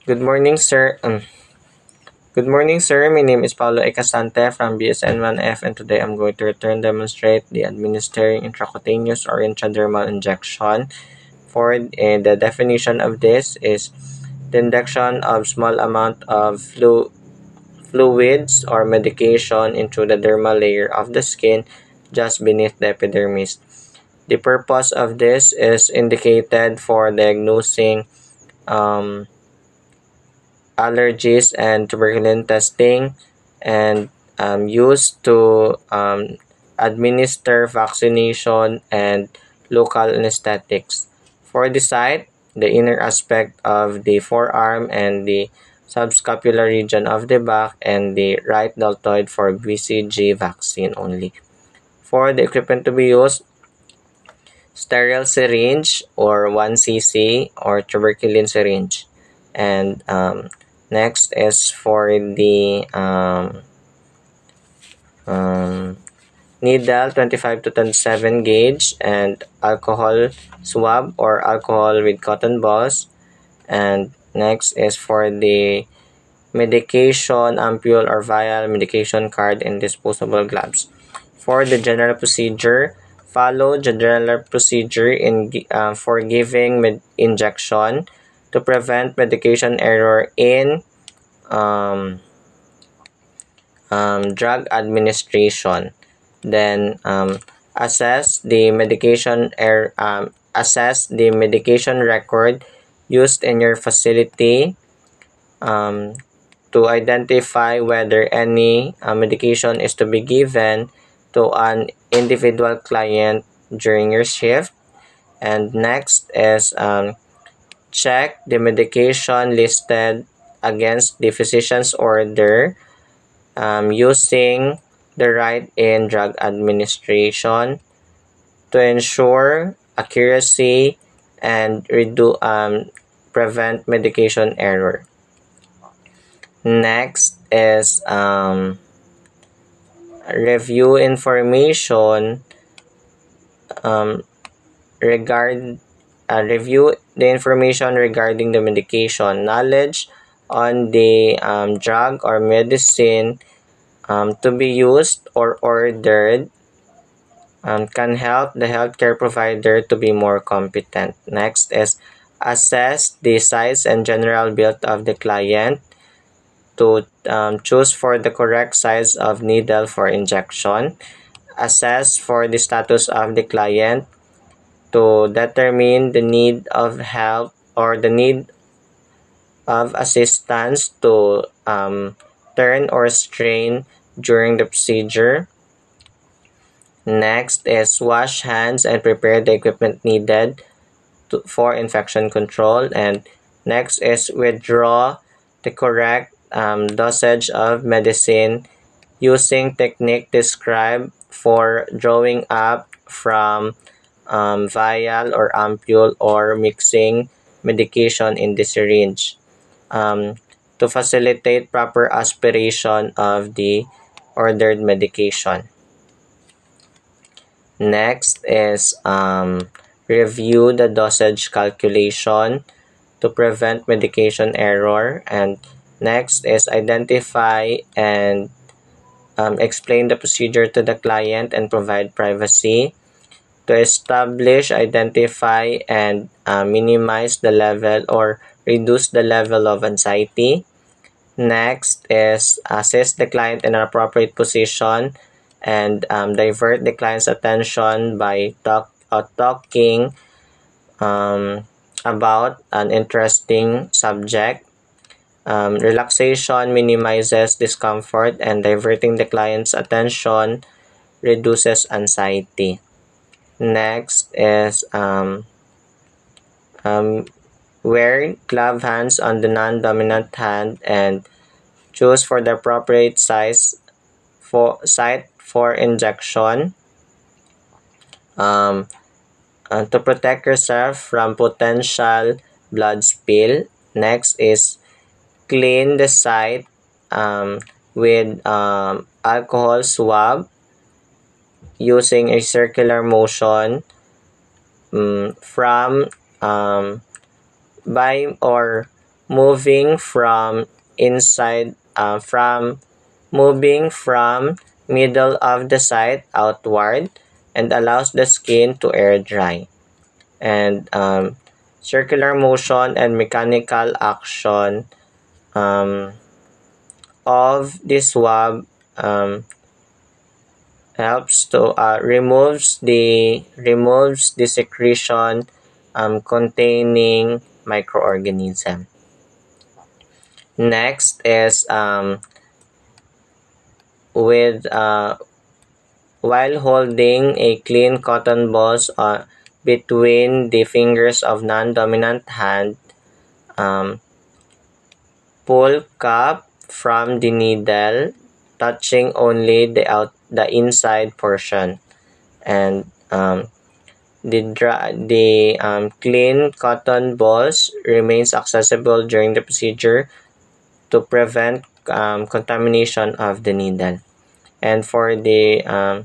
Good morning, sir. Good morning, sir. My name is Paulo Ecasante from BSN1F, and today I'm going to demonstrate the administering intracutaneous or intradermal injection. For the definition of this is the injection of small amount of fluids or medication into the dermal layer of the skin just beneath the epidermis. The purpose of this is indicated for diagnosing allergies and tuberculin testing, and used to administer vaccination and local anesthetics. For the site, the inner aspect of the forearm and the subscapular region of the back, and the right deltoid for BCG vaccine only. For the equipment to be used, sterile syringe or 1 cc or tuberculin syringe. And next is for the um, needle 25 to 27 gauge, and alcohol swab or alcohol with cotton balls. And next is for the medication ampule or vial, medication card, and disposable gloves. For the general procedure, follow the general procedure for giving injection to prevent medication error in drug administration. Then assess the medication record used in your facility um, to identify whether any medication is to be given to an individual client during your shift. And next is check the medication listed against the physician's order using the right in drug administration to ensure accuracy and prevent medication error. Next is review information regard review the information regarding the medication. Knowledge on the drug or medicine to be used or ordered can help the healthcare provider to be more competent. Next is assess the size and general build of the client to choose for the correct size of needle for injection. Assess for the status of the client to determine the need of help or the need of assistance to turn or strain during the procedure. Next is wash hands and prepare the equipment needed for infection control. And next is withdraw the correct dosage of medicine using technique described for drawing up from vial or ampule or mixing medication in the syringe to facilitate proper aspiration of the ordered medication. Next is review the dosage calculation to prevent medication error. And next is identify and explain the procedure to the client and provide privacy to establish, identify, and minimize the level or reduce the level of anxiety. Next is assist the client in an appropriate position and divert the client's attention by talking about an interesting subject. Relaxation minimizes discomfort, and diverting the client's attention reduces anxiety. Next is wear glove hands on the non-dominant hand and choose for the appropriate site for injection to protect yourself from potential blood spill. Next is clean the site with alcohol swab using a circular motion from by or moving from moving from middle of the site outward and allows the skin to air dry. And circular motion and mechanical action of this swab helps to removes the secretion containing microorganism. Next is with while holding a clean cotton balls between the fingers of non-dominant hand, pull cap from the needle, touching only the inside portion, and the clean cotton balls remains accessible during the procedure to prevent contamination of the needle. And for the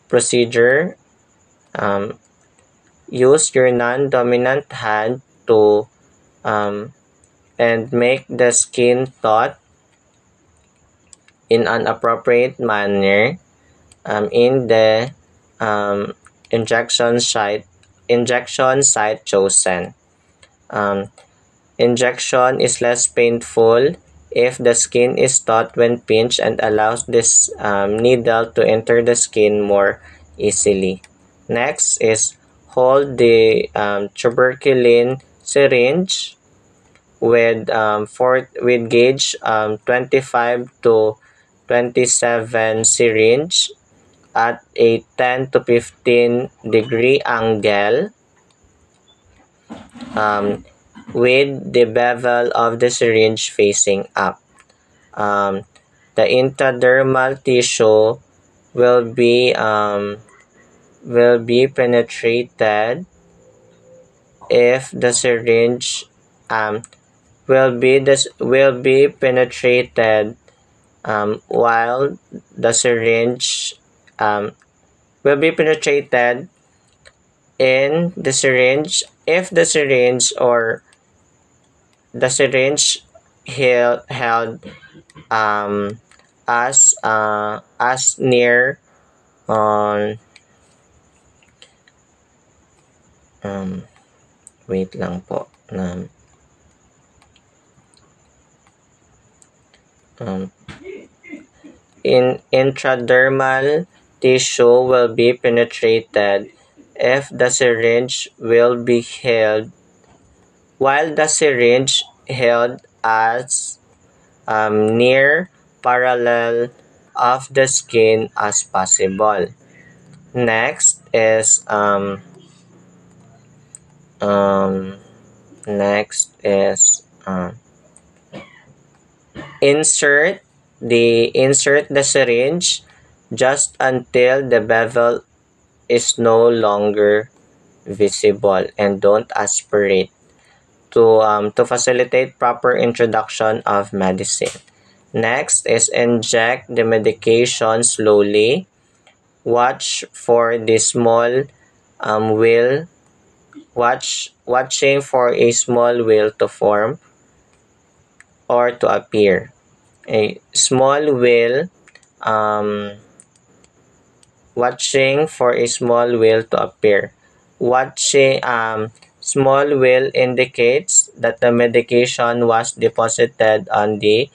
procedure, use your non-dominant hand to and make the skin taut in an appropriate manner in the injection site chosen. Injection is less painful if the skin is taut when pinched and allows this needle to enter the skin more easily. Next is hold the tuberculin syringe with with gauge 25 to 27 syringe at a 10 to 15 degree angle with the bevel of the syringe facing up. The intradermal tissue will be penetrated if the syringe will be penetrated while the syringe will be penetrated in the syringe if the syringe or the syringe held as near on wait lang po in intradermal tissue will be penetrated if the syringe will be held while the syringe held as near parallel of the skin as possible. Next is insert the syringe just until the bevel is no longer visible, and don't aspirate to facilitate proper introduction of medicine. Next is inject the medication slowly. Watch for the small watching for a small wheel to form or to appear. A small wheel watching for a small wheel to appear. Watching small wheel indicates that the medication was deposited on the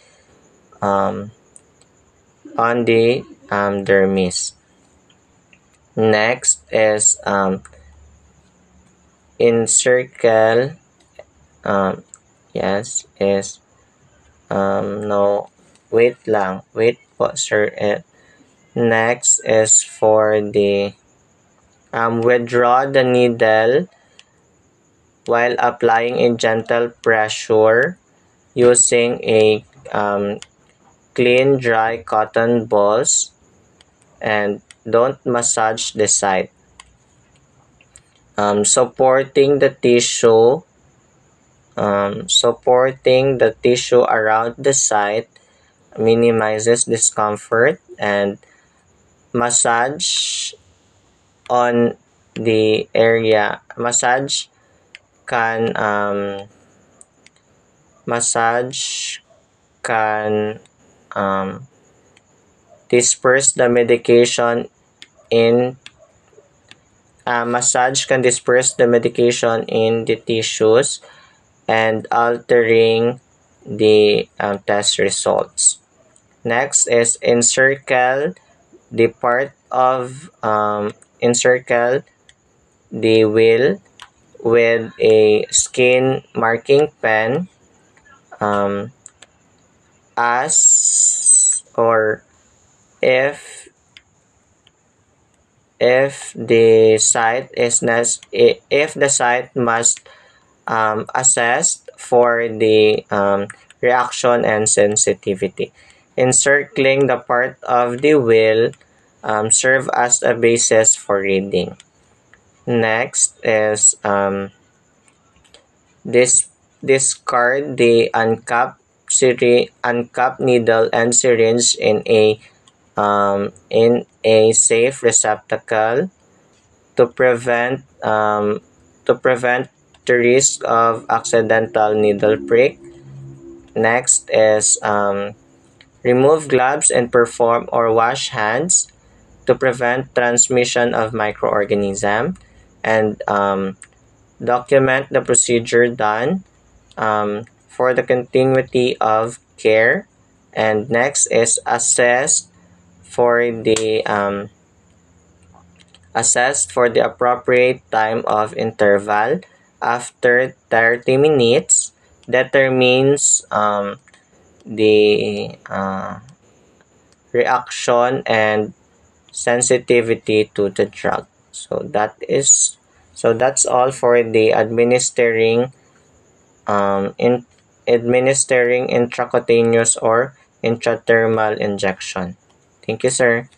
dermis. Next is encircle. Yes, is no, wait lang, wait po sir. Next is for the withdraw the needle while applying a gentle pressure using a clean dry cotton balls, and don't massage the site. Supporting the tissue around the site minimizes discomfort, and massage on the area. Massage can massage can disperse the medication in the tissues and altering the test results. Next is encircle the part of encircle the wheel with a skin marking pen as or if the site is if the site must assessed for the reaction and sensitivity. Encircling the part of the wheel serve as a basis for reading. Next is discard the uncapped needle and syringe in a safe receptacle to prevent the risk of accidental needle prick. Next is remove gloves and perform or wash hands to prevent transmission of microorganism, and document the procedure done for the continuity of care. And next is assessed for the appropriate time of interval. After 30 minutes, determines the reaction and sensitivity to the drug. That's all for the administering intracutaneous or intradermal injection. Thank you, sir.